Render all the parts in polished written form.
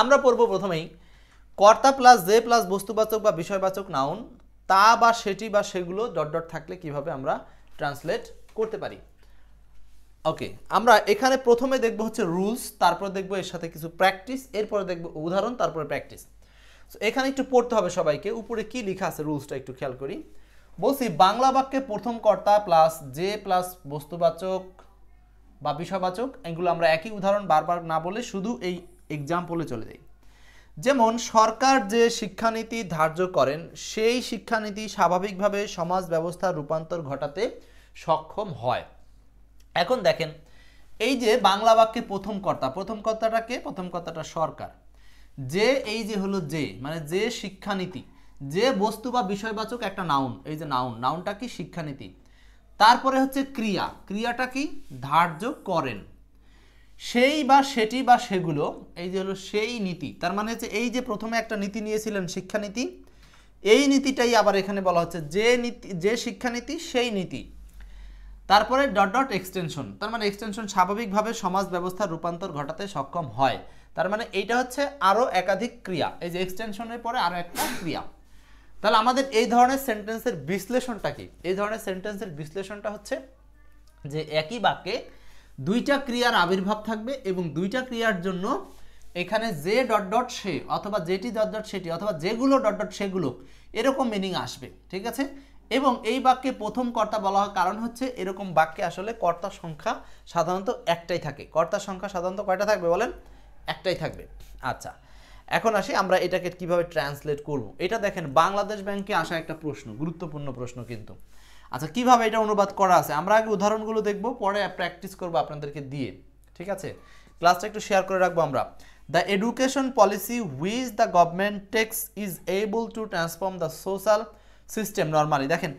আমরা পড়ব প্রথমেই কর্তা প্লাস যে প্লাস বস্তুবাচক বা বিষয়বাচক নাউন তা বা সেটি বা সেগুলো ডট ডট থাকলে কিভাবে আমরা ট্রান্সলেট করতে পারি। ওকে, আমরা এখানে প্রথমে দেখব হচ্ছে রুলস, তারপর দেখব এর সাথে কিছু প্র্যাকটিস, এরপরে দেখব উদাহরণ, তারপরে প্র্যাকটিস। এখানে একটু পড়তে হবে সবাইকে। উপরে কি লেখা আছে রুলসটা একটু খেয়াল করি। বলছি বাংলা বাক্যে প্রথম কর্তা প্লাস যে প্লাস বস্তুবাচক বা বিষয়বাচক, এগুলো আমরা একই উদাহরণ বারবার না বলে শুধু এই এক্সাম্পলে চলে যাই। যেমন সরকার যে শিক্ষানীতি ধার্য করেন সেই শিক্ষানীতি স্বাভাবিকভাবে সমাজ ব্যবস্থার রূপান্তর ঘটাতে সক্ষম হয়। এখন দেখেন এই যে বাংলা বাক্যে প্রথম কর্তাটা কে? প্রথম কর্তাটা সরকার। যে এই যে হলো যে মানে যে শিক্ষানীতি, যে বস্তু বা বিষয়বাচক একটা নাউন, এই যে নাউনটা কি? শিক্ষানীতি। তারপরে হচ্ছে ক্রিয়াটা কি? ধার্য করেন। সেই বা সেটি বা সেগুলো, এই যে হলো সেই নীতি, তার মানে হচ্ছে এই যে প্রথমে একটা নীতি নিয়েছিলেন শিক্ষানীতি, এই নীতিটাই আবার এখানে বলা হচ্ছে যে নীতি, যে শিক্ষানীতি সেই নীতি। তারপরে ডট ডট এক্সটেনশন, তার মানে এক্সটেনশন স্বাভাবিকভাবে সমাজ ব্যবস্থার রূপান্তর ঘটাতে সক্ষম হয়। তার মানে এইটা হচ্ছে আরও একাধিক ক্রিয়া, এই যে এক্সটেনশনের পরে আরও একটা ক্রিয়া। তাহলে আমাদের এই ধরনের সেন্টেন্সের বিশ্লেষণটা কি? এই ধরনের সেন্টেন্সের বিশ্লেষণটা হচ্ছে যে একই বাক্যে দুইটা ক্রিয়ার আবির্ভাব থাকবে এবং দুইটা ক্রিয়ার জন্য এখানে যে ডট ডট সে অথবা যেটি ডট ডট সেটি অথবা যেগুলো ডট ডট সেগুলো এরকম মিনিং আসবে, ঠিক আছে। এবং এই বাক্যে প্রথম কর্তা বলা হয় কারণ হচ্ছে এরকম বাক্যে আসলে কর্তার সংখ্যা সাধারণত একটাই থাকে। কর্তার সংখ্যা সাধারণত কয়টা থাকবে বলেন? একটাই থাকবে। আচ্ছা, এখন আসি আমরা এটাকে কিভাবে ট্রান্সলেট করব। এটা দেখেন বাংলাদেশ ব্যাংকে আসা একটা প্রশ্ন, গুরুত্বপূর্ণ প্রশ্ন কিন্তু। আচ্ছা, কিভাবে এটা অনুবাদ করা আছে আমরা আগে উদাহরণগুলো দেখব, পরে প্র্যাকটিস করব আপনাদেরকে দিয়ে, ঠিক আছে। ক্লাসটা একটু শেয়ার করে রাখবো আমরা। The education policy which the government takes is able to transform the social system normally. দেখেন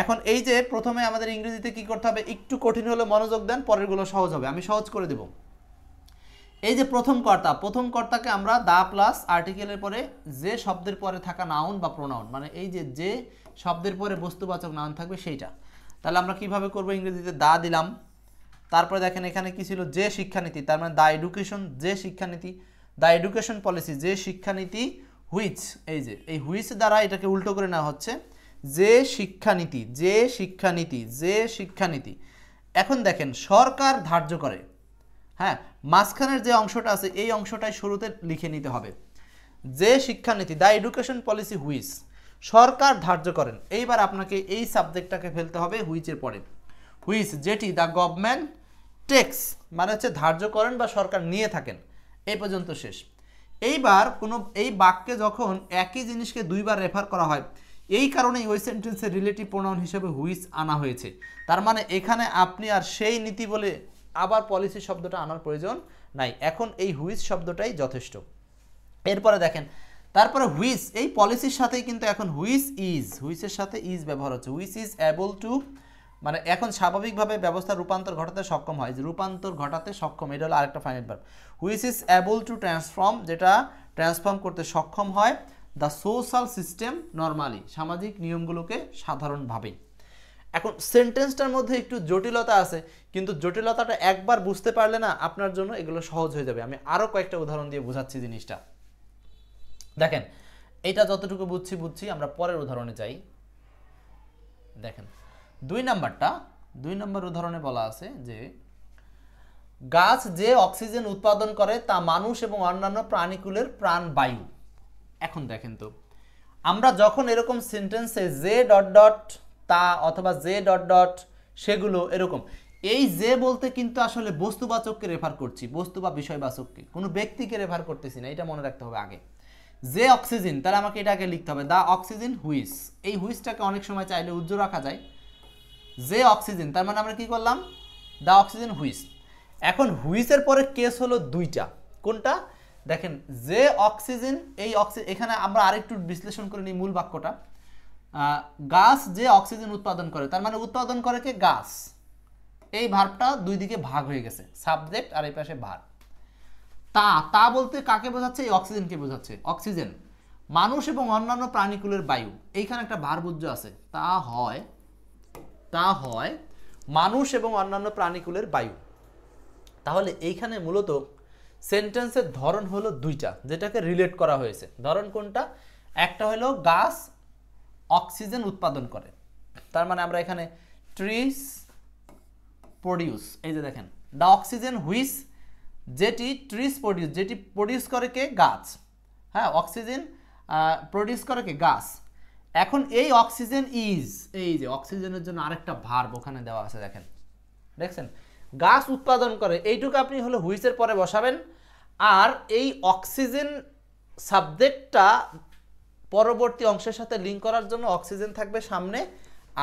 এখন এই যে প্রথমে আমাদের ইংরেজিতে কি করতে হবে, একটু কঠিন হলে মনোযোগ দেন, পরেরগুলো সহজ হবে, আমি সহজ করে দেব। এই যে প্রথম কর্তাকে আমরা দা প্লাস আর্টিকেলের পরে যে শব্দের পরে থাকা নাউন বা প্রোনাউন, মানে এই যে শব্দের পরে বস্তুবাচক নাউন থাকবে সেইটা। তাহলে আমরা কিভাবে করব, ইংরেজিতে দা দিলাম, তারপরে দেখেন এখানে কি ছিল? যে শিক্ষানীতি, তার মানে দা এডুকেশন, যে শিক্ষানীতি, দা এডুকেশন পলিসি, যে শিক্ষানীতি, হুইচ, এই যে এই হুইচ দ্বারা এটাকে উল্টো করে নেওয়া হচ্ছে যে শিক্ষানীতি, যে শিক্ষানীতি, যে শিক্ষানীতি। এখন দেখেন সরকার ধার্য করে, হ্যাঁ, মাঝখানের যে অংশটা আছে এই অংশটাই শুরুতে লিখে নিতে হবে। যে শিক্ষানীতি, দ্য এডুকেশন পলিসি হুইচ, সরকার ধার্য করেন। এইবার আপনাকে এই সাবজেক্টটাকে ফেলতে হবে হুইচের পরে। হুইচ যেটি দ্য গভর্নমেন্ট টেক্স, মানে হচ্ছে ধার্য করেন বা সরকার নিয়ে থাকেন, এই পর্যন্ত শেষ। এইবার কোনো এই বাক্যে যখন একই জিনিসকে দুইবার রেফার করা হয়, এই কারণেই ওই সেন্টেন্সের রিলেটিভ প্রোনাউন হিসেবে হুইচ আনা হয়েছে। তার মানে এখানে আপনি আর সেই নীতি বলে আবার পলিসি শব্দটা আনার প্রয়োজন নাই, এখন এই হুইচ শব্দটাই যথেষ্ট। এরপরে দেখেন তারপরে হুইচ, এই পলিসির সাথেই কিন্তু এখন হুইচের সাথে ইজ ব্যবহার হচ্ছে। হুইচ ইজ এবল টু, মানে এখন স্বাভাবিকভাবে ব্যবস্থার রূপান্তর ঘটাতে সক্ষম হয়, যে রূপান্তর ঘটাতে সক্ষম, এটা হলো আরেকটা final verb. Which is able to transform, যেটা ট্রান্সফর্ম করতে সক্ষম হয় দ্য সোশ্যাল সিস্টেম নরমালি, সামাজিক নিয়মগুলোকে সাধারণভাবে। এখন সেন্টেন্সটার মধ্যে একটু জটিলতা আছে, কিন্তু জটিলতাটা একবার বুঝতে পারলে না আপনার জন্য এগুলো সহজ হয়ে যাবে। আমি আরও কয়েকটা উদাহরণ দিয়ে বোঝাচ্ছি জিনিসটা। দেখেন এটা যতটুকু বুঝছি, আমরা পরের উদাহরণে যাই। দেখেন 2 নম্বর উদাহরণে বলা আছে যে গাছ যে অক্সিজেন উৎপাদন করে তা মানুষ এবং অন্যান্য প্রাণীকুলের প্রাণবায়ু। এখন দেখেন তো আমরা যখন এরকম সেন্টেন্সে যে ডট ডট তা অথবা যে ডট ডট সেগুলো এরকম, এই যে বলতে কিন্তু আসলে বস্তুবাচককে রেফার করছি, বস্তু বা বিষয়বাচককে, কোনো ব্যক্তিকে রেফার করতেছি না, এটা মনে রাখতে হবে আগে। যে অক্সিজেন, তাহলে আমাকে এটা আগে লিখতে হবে, দ্য অক্সিজেন হুইচ, এই হুইচটাকে অনেক সময় চাইলে উজ্জ্ব রাখা যায়। যে অক্সিজেন, তার মানে আমরা কি করলাম? The oxygen which. এখন হুইচের পরে কেস হলো দুইটা, কোনটা? দেখেন যে অক্সিজেন, এই এখানে আমরা আরেকটু বিশ্লেষণ করে নিই মূল বাক্যটা। গাছ যে অক্সিজেন উৎপাদন করে, তার মানে উৎপাদন করে কে? গাছ। এই ভার্বটা দুই দিকে ভাগ হয়ে গেছে, সাবজেক্ট আর এই পাশে ভার্ব। তা বলতে কাকে বোঝাচ্ছে? এই অক্সিজেনকে বোঝাচ্ছে। অক্সিজেন মানুষ এবং অন্যান্য প্রাণীকুলের বায়ু, এইখানে একটা ভার্ব উজ্জ আছে, তা হয় মানুষ এবং অন্যান্য প্রাণীকুলের বায়ু। তাহলে এইখানে মূলত সেন্টেন্সের ধরন হলো দুইটা, যেটাকে রিলেট করা হয়েছে। ধরন কোনটা? একটা হলো গাছ অক্সিজেন উৎপাদন করে, তার মানে আমরা এখানে ট্রিজ প্রডিউস, এই যে দেখেন দ্য অক্সিজেন হুইচ, যেটি ট্রিজ প্রডিউস, যেটি প্রডিউস করে কে? গাছ। হ্যাঁ, অক্সিজেন প্রডিউস করে কে? গাছ। এখন এই অক্সিজেন ইজ, এই যে অক্সিজেনের জন্য আরেকটা ভার্ব ওখানে দেওয়া আছে, দেখেন, দেখছেন, গাছ উৎপাদন করে, এইটুকু আপনি হলো হুইচের পরে বসাবেন। আর এই অক্সিজেন সাবজেক্টটা পরবর্তী অংশের সাথে লিঙ্ক করার জন্য অক্সিজেন থাকবে সামনে,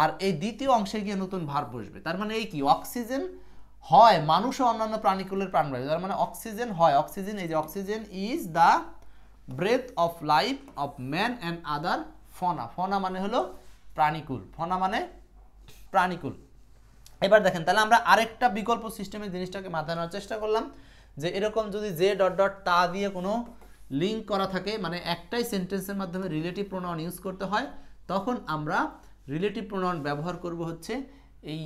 আর এই দ্বিতীয় অংশে গিয়ে নতুন ভার্ব বসবে। তার মানে এই কি? অক্সিজেন হয় মানুষ ও অন্যান্য প্রাণীকুলের প্রাণবায়ু, তার মানে অক্সিজেন হয়, অক্সিজেন, এই যে oxygen is the breath of life of man and other fauna. Fauna মানে হলো প্রাণীকুল, ফনা মানে প্রাণীকুল। এবার দেখেন, তাহলে আমরা আরেকটা বিকল্প সিস্টেমে জিনিসটাকে মাথায় নেওয়ার চেষ্টা করলাম, যে এরকম যদি যে ডট ডট তা দিয়ে কোনো লিঙ্ক করা থাকে, মানে একটাই সেন্টেন্সের মাধ্যমে রিলেটিভ প্রোনাউন ইউজ করতে হয়, তখন আমরা রিলেটিভ প্রোনাউন ব্যবহার করব হচ্ছে এই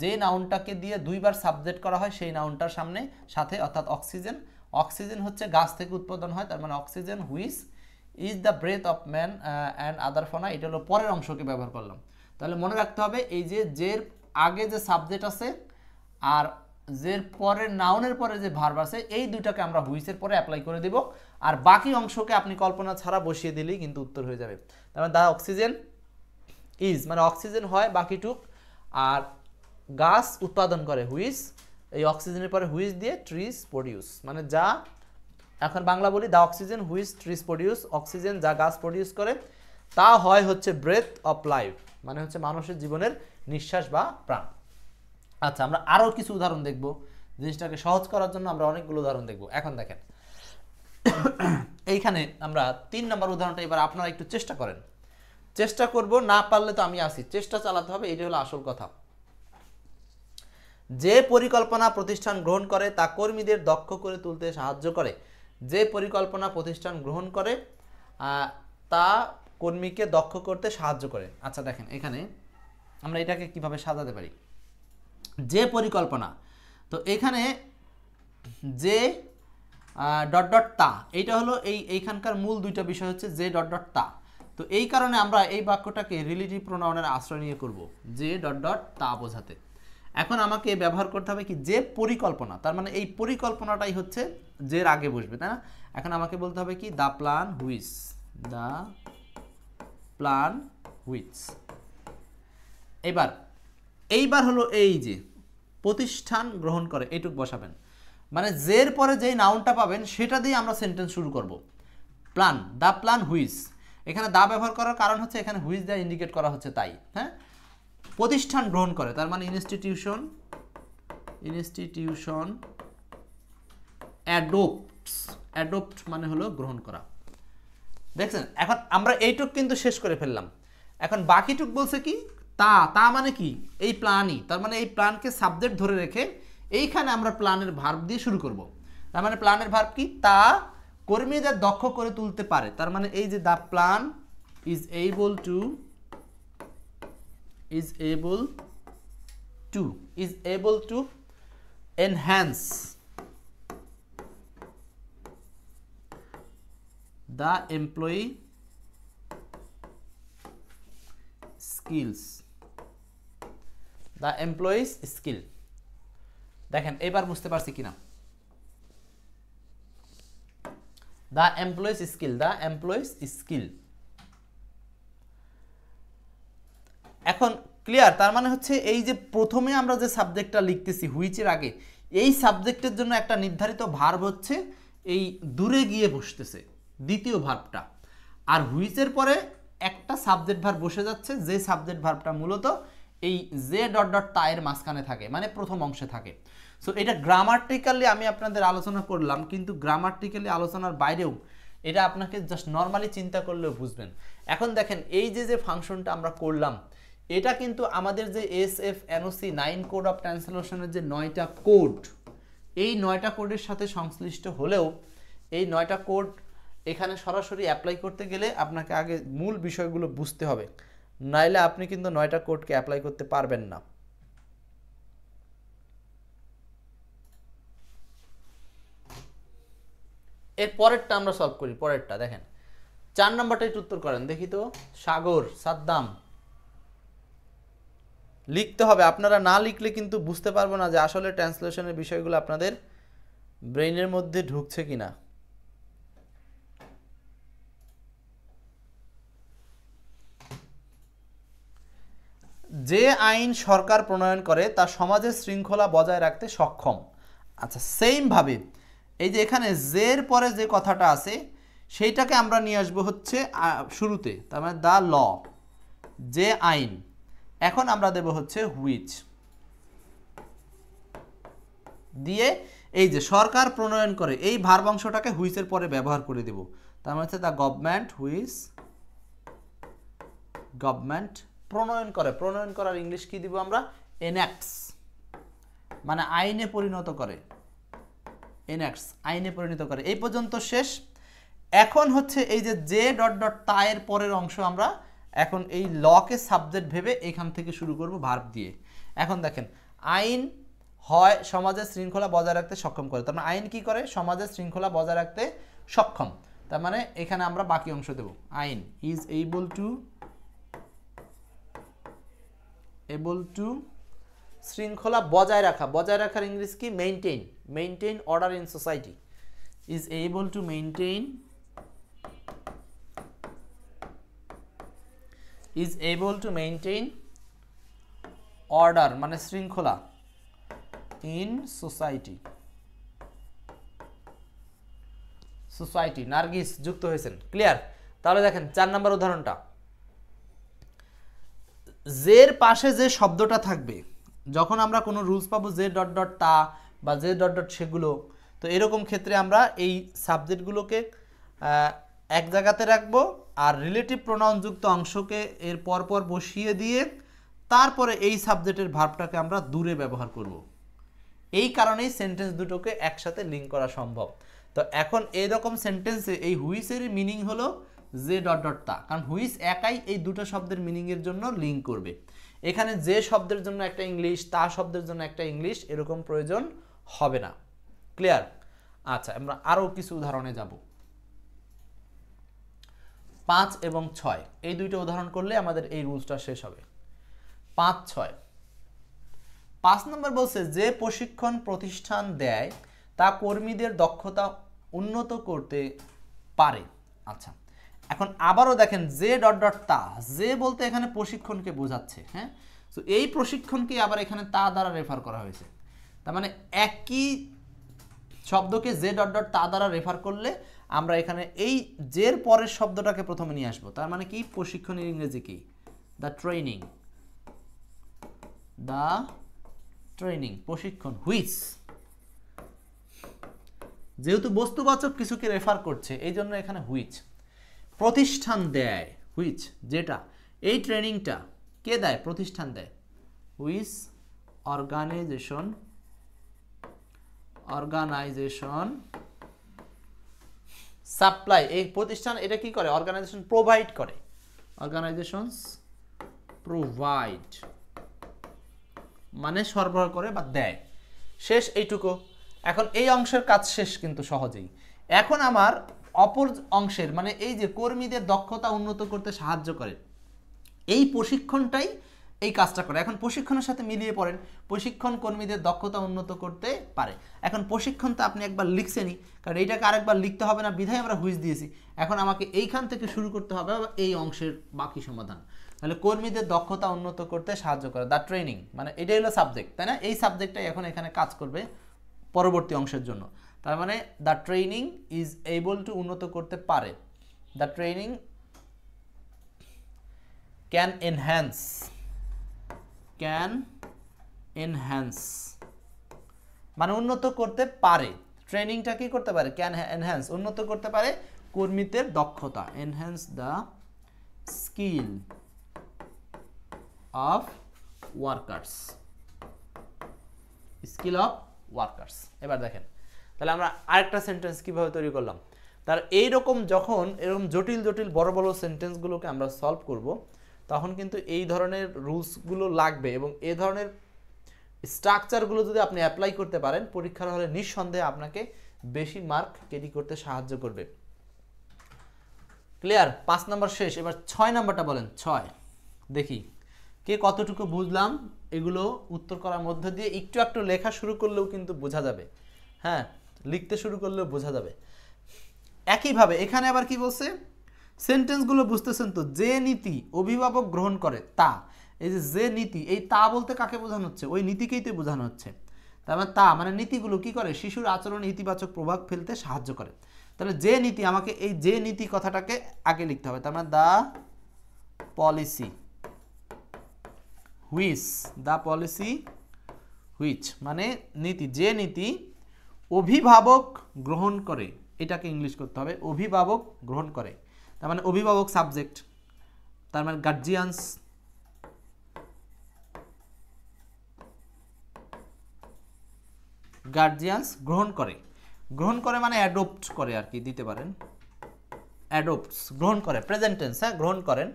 যে নাউনটাকে দিয়ে দুইবার সাবজেক্ট করা হয় সেই নাউনটার সাথে, অর্থাৎ অক্সিজেন। অক্সিজেন হচ্ছে গাছ থেকে উৎপাদন হয়, তার মানে oxygen which is the breath of man and other fauna, এটা হলো পরের অংশকে ব্যবহার করলাম। তাহলে মনে রাখতে হবে এই যে যের আগে যে সাবজেক্ট আছে আর যের পরের নাউনের পরে যে ভার্ব আছে, এই দুটাকে আমরা হুইচের পরে অ্যাপ্লাই করে দিব, আর বাকি অংশকে আপনি কল্পনা ছাড়া বসিয়ে দিলেই কিন্তু উত্তর হয়ে যাবে। তার মানে দ্য অক্সিজেন ইজ, মানে অক্সিজেন হয় বাকিটুক, আর গাছ উৎপাদন করে হুইচ, এই অক্সিজেনের পরে হুইচ দিয়ে ট্রিজ প্রডিউস, মানে যা, এখন বাংলা বলি, the oxygen which trees produce, oxygen যা গাছ প্রডিউস করে তা হয় হচ্ছে ব্রেথ অফ লাইফ, মানে হচ্ছে মানুষের জীবনের নিঃশ্বাস বা প্রাণ। আচ্ছা, আমরা আরও কিছু উদাহরণ দেখব, জিনিসটাকে সহজ করার জন্য আমরা অনেকগুলো উদাহরণ দেখব। এখন দেখেন, এইখানে আমরা 3 নম্বর উদাহরণটা এবার আপনারা একটু চেষ্টা করেন, চেষ্টা করব, না পারলে তো আমি আসি, চেষ্টা চালাতে হবে, এটাই হলো আসল কথা। যে পরিকল্পনা প্রতিষ্ঠান গ্রহণ করে তা কর্মীদের দক্ষ করে তুলতে সাহায্য করে। যে পরিকল্পনা প্রতিষ্ঠান গ্রহণ করে তা কর্মীকে দক্ষ করতে সাহায্য করে। আচ্ছা দেখেন, এখানে আমরা এটাকে কিভাবে সাজাতে পারি। যে পরিকল্পনা, তো এখানে যে ডট ডট তা, এইটা হলো এইখানকার মূল দুইটা বিষয় হচ্ছে যে ডট ডট তা। তো এই কারণে আমরা এই বাক্যটাকে রিলেটিভ প্রোনাউনের আশ্রয় নিয়ে করব, যে ডট ডট তা বোঝাতে। এখন আমাকে ব্যবহার করতে হবে কি? যে পরিকল্পনা, তার মানে এই পরিকল্পনাটাই হচ্ছে যের আগে বসবে, তাই না? এখন আমাকে বলতে হবে কি? The plan which, the plan which. এইবার হলো এই যে প্রতিষ্ঠান গ্রহণ করে, এইটুক বসাবেন, মানে যের পরে যেই নাউনটা পাবেন সেটা দিয়ে আমরা সেন্টেন্স শুরু করব। প্ল্যান, দ্য প্ল্যান হুইচ, এখানে দা ব্যবহার করার কারণ হচ্ছে এখানে হুইচ দিয়ে ইন্ডিকেট করা হচ্ছে, তাই। হ্যাঁ, প্রতিষ্ঠান গ্রহণ করে, তার মানে ইনস্টিটিউশন অ্যাডপ্ট মানে হলো গ্রহণ করা। দেখছেন, এখন আমরা এইটুক কিন্তু শেষ করে ফেললাম। এখন বাকিটুক বলছে কি? তা মানে কি? এই প্ল্যানই, তার মানে এই প্ল্যানকে সাবজেক্ট ধরে রেখে এইখানে আমরা প্ল্যানের ভার্ব দিয়ে শুরু করব। তার মানে প্ল্যানের ভার্ব কি? তা কর্মীদের দক্ষ করে তুলতে পারে, তার মানে এই যে the plan is able to enhance the employee skills, the employees skill। দেখেন এবার বুঝতে পারছি কিনা? the employees skill। এখন ক্লিয়ার? তার মানে হচ্ছে এই যে প্রথমে আমরা যে সাবজেক্টটা লিখতেছি হুইচের আগে, এই সাবজেক্টের জন্য একটা নির্ধারিত ভার্ব হচ্ছে এই দূরে গিয়ে বসতেছে, দ্বিতীয় ভার্বটা, আর হুইচের পরে একটা সাবজেক্ট ভার্ব বসে যাচ্ছে, যে সাবজেক্ট ভার্বটা মূলত এই যে ডট ডট তায়ের মাঝখানে থাকে, মানে প্রথম অংশে থাকে। সো এটা গ্রামাটিক্যালি আমি আপনাদের আলোচনা করলাম, কিন্তু গ্রামাটিক্যালি আলোচনার বাইরেও এটা আপনাকে জাস্ট নর্মালি চিন্তা করলেও বুঝবেন। এখন দেখেন, এই যে ফাংশনটা আমরা করলাম, এটা কিন্তু আমাদের যে SFNOC 9 কোড অফ ট্রান্সলেশনের যে 9টা কোড, এই 9টা কোডের সাথে সংশ্লিষ্ট হলেও এই 9টা কোড এখানে সরাসরি অ্যাপ্লাই করতে গেলে আপনাকে আগে মূল বিষয়গুলো বুঝতে হবে, নাইলে আপনি কিন্তু 9টা কোডকে অ্যাপ্লাই করতে পারবেন না। এর পরেরটা আমরা সলভ করি, পরেরটা দেখেন 4 নাম্বারটা একটু উত্তর করেন দেখি তো। সাগর, সাদ্দাম লিখতে হবে, আপনারা না লিখলে কিন্তু বুঝতে পারবো না যে আসলে ট্রান্সলেশনের বিষয়গুলো আপনাদের ব্রেইনের মধ্যে ঢুকছে কিনা। যে আইন সরকার প্রণয়ন করে তা সমাজের শৃঙ্খলা বজায় রাখতে সক্ষম। আচ্ছা, সেম ভাবে এই যে এখানে জের পরে যে কথাটা আছে সেইটাকে আমরা নিয়ে আসবো হচ্ছে শুরুতে, তার মানে দ্য ল, যে আইন। এখন আমরা দেব হচ্ছে হুইচ দিয়ে এই যে সরকার প্রণয়ন করে এই ভার্ব অংশটাকে হুইচের পরে ব্যবহার করে দেব, তার মানে হচ্ছে দ্য গভর্নমেন্ট হুইচ, গভর্নমেন্ট প্রণয়ন করে। প্রণয়ন করার ইংলিশ কি দিব আমরা? এনঅ্যাক্টস, মানে আইনে পরিণত করে। এনঅ্যাক্টস আইনে পরিণত করে। এই পর্যন্ত শেষ। এখন হচ্ছে এই যে ডট ডট তায়ের পরের অংশ আমরা এখন এই লকে সাবজেক্ট ভেবে এখান থেকে শুরু করব ভার্ব দিয়ে। এখন দেখেন আইন হয় সমাজের শৃঙ্খলা বজায় রাখতে সক্ষম করে, তার মানে আইন কি করে? সমাজের শৃঙ্খলা বজায় রাখতে সক্ষম। তার মানে এখানে আমরা বাকি অংশ দেব, আইন ইজ এবল টু শৃঙ্খলা বজায় রাখা। বজায় রাখার ইংলিশ কি? Maintain. Maintain order in society. Is able to maintain, is able to maintain order মানে শৃঙ্খলা in society। সোসাইটি, নার্গিস যুক্ত হয়েছেন, ক্লিয়ার? তাহলে দেখেন 4 নম্বর উদাহরণটা, জের পাশে যে শব্দটা থাকবে যখন আমরা কোনো রুলস পাবো জে ডট ডট তা বা জে ডট ডট সেগুলো, তো এরকম ক্ষেত্রে আমরা এই সাবজেক্টগুলোকে এক জায়গাতে রাখবো আর রিলেটিভ প্রোনাউন যুক্ত অংশকে এর পরপর বসিয়ে দিয়ে তারপরে এই সাবজেক্টের ভার্বটাকে আমরা দূরে ব্যবহার করব। এই কারণেই সেন্টেন্স দুটোকে একসাথে লিঙ্ক করা সম্ভব। তো এখন এইরকম সেন্টেন্সে এই হুইসের মিনিং হলো যে ডট ডট তা, কারণ হুইস একাই এই দুটো শব্দের মিনিংয়ের জন্য লিঙ্ক করবে। এখানে যে শব্দের জন্য একটা ইংলিশ, তা শব্দের জন্য একটা ইংলিশ, এরকম প্রয়োজন হবে না। ক্লিয়ার? আচ্ছা, আমরা আরও কিছু উদাহরণে যাব। 5 এবং 6 এই দুইটা উদাহরণ করলে আমাদের এই রুলসটা শেষ হবে। 5, 6। 5 নম্বর বলছে যে প্রশিক্ষণ প্রতিষ্ঠান দেয় তা কর্মীদের দক্ষতা উন্নত করতে পারে। আচ্ছা, এখন আবারও দেখেন যে ডট ডট তা, যে বলতে এখানে প্রশিক্ষণকে বোঝাচ্ছে। হ্যাঁ, তো এই প্রশিক্ষণকে আবার এখানে তা দ্বারা রেফার করা হয়েছে। তার মানে একই শব্দকে যে ডট ডট তা দ্বারা রেফার করলে আমরা এখানে এই জের পরের শব্দটাকে প্রথমে নিয়ে আসবো। তার মানে কি? প্রশিক্ষণের ইংরেজি কি? The training. দ্য ট্রেনিং, প্রশিক্ষণ, হুইচ। যেহেতু বস্তুবাচক কিছুকে রেফার করছে এই জন্য এখানে হুইচ। প্রতিষ্ঠান দেয়, হুইচ, যেটা এই ট্রেনিংটা কে দেয়? প্রতিষ্ঠান দেয়। হুইচ অর্গানাইজেশন, অর্গানাইজেশন সাপ্লাই, এই প্রতিষ্ঠান এটা কি করে? অর্গানাইজেশন প্রোভাইড করে। অর্গানাইজেশনস প্রোভাইড মানে সরবরাহ করে বা দেয়। শেষ এইটুকু। এখন এই অংশের কাজ শেষ কিন্তু সহজেই। এখন আমার অপর অংশের মানে এই যে কর্মীদের দক্ষতা উন্নত করতে সাহায্য করে এই প্রশিক্ষণটাই এই কাজটা করে। এখন প্রশিক্ষণের সাথে মিলিয়ে পড়েন, প্রশিক্ষণ কর্মীদের দক্ষতা উন্নত করতে পারে। এখন প্রশিক্ষণ তো আপনি একবার লিখছেনই, কারণ এইটাকে আরেকবার লিখতে হবে না বিধায় আমরা হুইচ দিয়েছি। এখন আমাকে এইখান থেকে শুরু করতে হবে এই অংশের বাকি সমাধান। তাহলে কর্মীদের দক্ষতা উন্নত করতে সাহায্য করে, দ্য ট্রেনিং, মানে এটাই হলো সাবজেক্ট, তাই না? এই সাবজেক্টটাই এখন এখানে কাজ করবে পরবর্তী অংশের জন্য। তার মানে the training is able two উন্নত করতে পারে। The training can enhance, can enhance মানে উন্নত করতে পারে। ট্রেনিংটা কি করতে পারে? ক্যান এনহ্যান্স, উন্নত করতে পারে কর্মীদের দক্ষতা। Enhance the skill of workers, skill of workers. এবার দেখেন তাহলে আমরা আরেকটা সেন্টেন্স কিভাবে তৈরি করলাম। তার এইরকম যখন এরকম জটিল জটিল বড় বড় সেন্টেন্সগুলোকে আমরা সলভ করব তখন কিন্তু এই ধরনের রুলসগুলো লাগবে এবং এই ধরনের স্ট্রাকচারগুলো যদি আপনি অ্যাপ্লাই করতে পারেন পরীক্ষার হলে নিঃসন্দেহে আপনাকে বেশি মার্ক ক্যারি করতে সাহায্য করবে। ক্লিয়ার? 5 নাম্বার শেষ, এবার 6 নাম্বারটা বলেন। 6 দেখি কে কতটুকু বুঝলাম। এগুলো উত্তর করার মধ্য দিয়ে একটু একটু লেখা শুরু করলেও কিন্তু বোঝা যাবে, হ্যাঁ লিখতে শুরু করলেও বোঝা যাবে। একইভাবে এখানে আবার কি বলছে, সেন্টেন্সগুলো বুঝতেছেন তো, যে নীতি অভিভাবক গ্রহণ করে তা, এই যে নীতি, এই তা বলতে কাকে বোঝানো হচ্ছে, ওই নীতিকেই তো বোঝানো হচ্ছে। তার মানে তা মানে নীতিগুলো কি করে, শিশুর আচরণে ইতিবাচক প্রভাব ফেলতে সাহায্য করে। তাহলে যে নীতি, আমাকে এই যে নীতি কথাটাকে আগে লিখতে হবে। তার মানে the policy which, the policy which মানে নীতি, যে নীতি অভিভাবক গ্রহণ করে, এটাকে ইংলিশ করতে হবে, অভিভাবক গ্রহণ করে। তার মানে অভিভাবক সাবজেক্ট, তার মানে গার্জিয়ানস, গার্জিয়ানস গ্রহণ করে, গ্রহণ করে মানে অ্যাডপ্ট করে আর কি দিতে পারেন, অ্যাডপ্টস গ্রহণ করে, প্রেজেন্ট টেন্স, হ্যাঁ গ্রহণ করেন।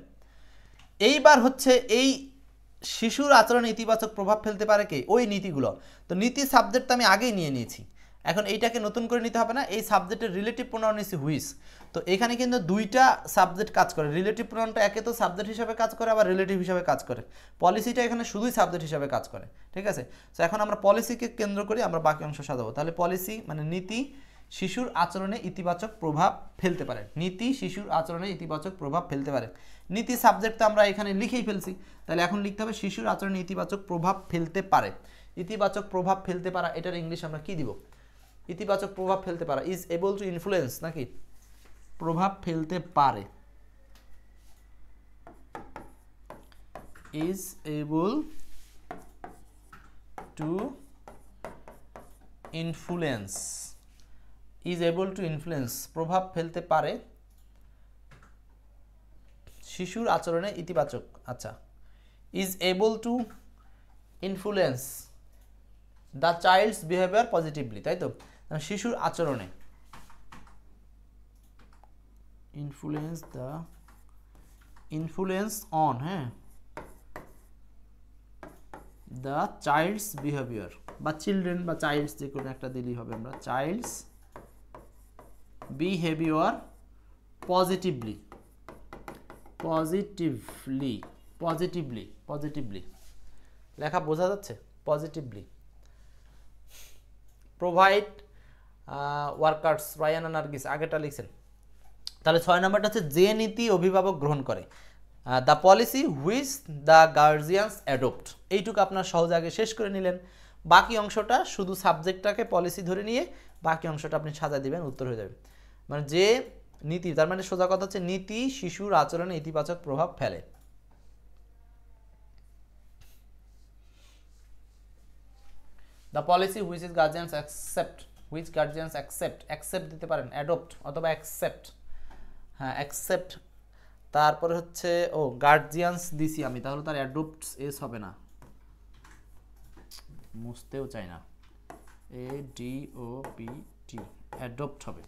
এইবার হচ্ছে এই শিশুর আচরণে ইতিবাচক প্রভাব ফেলতে পারে কে, ওই নীতিগুলো। তো নীতি সাবজেক্ট আমি আগেই নিয়ে নিয়েছি, এখন এইটাকে নতুন করে নিতে হবে না। এই সাবজেক্টের রিলেটিভ প্রোনাউন নিয়েছি হুইচ। তো এখানে কিন্তু দুইটা সাবজেক্ট কাজ করে, রিলেটিভ প্রোনাউনটা একে তো সাবজেক্ট হিসাবে কাজ করে, আবার রিলেটিভ হিসাবে কাজ করে। পলিসিটা এখানে শুধুই সাবজেক্ট হিসাবে কাজ করে, ঠিক আছে। তো এখন আমরা পলিসিকে কেন্দ্র করে আমরা বাকি অংশ সাজাবো। তাহলে পলিসি মানে নীতি শিশুর আচরণে ইতিবাচক প্রভাব ফেলতে পারে, নীতি শিশুর আচরণে ইতিবাচক প্রভাব ফেলতে পারে। নীতি সাবজেক্ট তো আমরা এখানে লিখেই ফেলছি, তাহলে এখন লিখতে হবে শিশুর আচরণে ইতিবাচক প্রভাব ফেলতে পারে। ইতিবাচক প্রভাব ফেলতে পারা, এটার ইংলিশ আমরা কি দিব, ইতিবাচক প্রভাব ফেলতে পারা, ইজ এবল টু ইনফ্লুয়েন্স, নাকি প্রভাব ফেলতে পারে, is able to influence, is able to influence প্রভাব ফেলতে পারে শিশুর আচরণে ইতিবাচক, আচ্ছা is able to influence the child's behaviour positively, তাই তো, শিশুর আচরণে ইনফ্লুয়েন্স, দ্য ইনফ্লুয়েন্স অন, হ্যাঁ দ্য চাইল্ডস বিহেভিয়ার, বা চিলড্রেন বা চাইল্ডস যে কোনো একটা দিলেই হবে, আমরা child's behaviour positively, positively, positively, positively লেখা বোঝা যাচ্ছে, positively. Provide workers, Rayan Nargis আগেটা লিখছেন। তাহলে 6 নম্বরটা হচ্ছে যে নীতি অভিভাবক গ্রহণ করে, the policy which the guardians adopt. এইটুকু আপনার সহজে আগে শেষ করে নিলেন। বাকি অংশটা শুধু সাবজেক্টটাকে পলিসি ধরে নিয়ে বাকি অংশটা আপনি সাজা দিবেন, উত্তর হয়ে যাবে। মানে যে নীতি, তার মানে সোজা কথা হচ্ছে নীতি শিশুর আচরণে ইতিবাচক প্রভাব ফেলে। The policy which is guardians accept, which guardians accept, accept দিতে পারেন, অ্যাডপ্ট অথবা অ্যাকসেপ্ট, হ্যাঁ অ্যাকসেপ্ট। তারপরে হচ্ছে ও গার্জিয়ানস দিছি আমি, তাহলে তার অ্যাডপ্টস এস হবে না, মুছতেও চাই না, A D O P T, adopt হবে।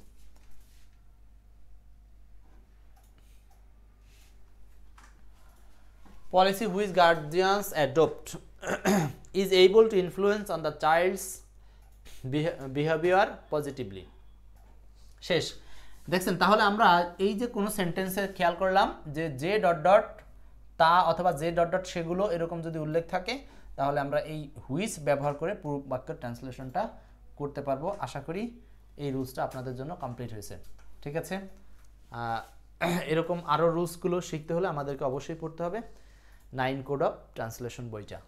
Policy which guardians adopt is able to influence on the child's behavior positively. শেষ দেখছেন। তাহলে আমরা এই যে কোনো সেন্টেন্সে খেয়াল করলাম যে যে ডট ডট তা অথবা যে ডট ডট সেগুলো এরকম যদি উল্লেখ থাকে, তাহলে আমরা এই হুইচ ব্যবহার করে পুরো বাক্যের ট্রান্সলেশনটা করতে পারবো। আশা করি এই রুলসটা আপনাদের জন্য কমপ্লিট হয়েছে, ঠিক আছে। এরকম আরও রুলসগুলো শিখতে হলে আমাদেরকে অবশ্যই পড়তে হবে 9 কোড অফ ট্রান্সলেশন বইটা।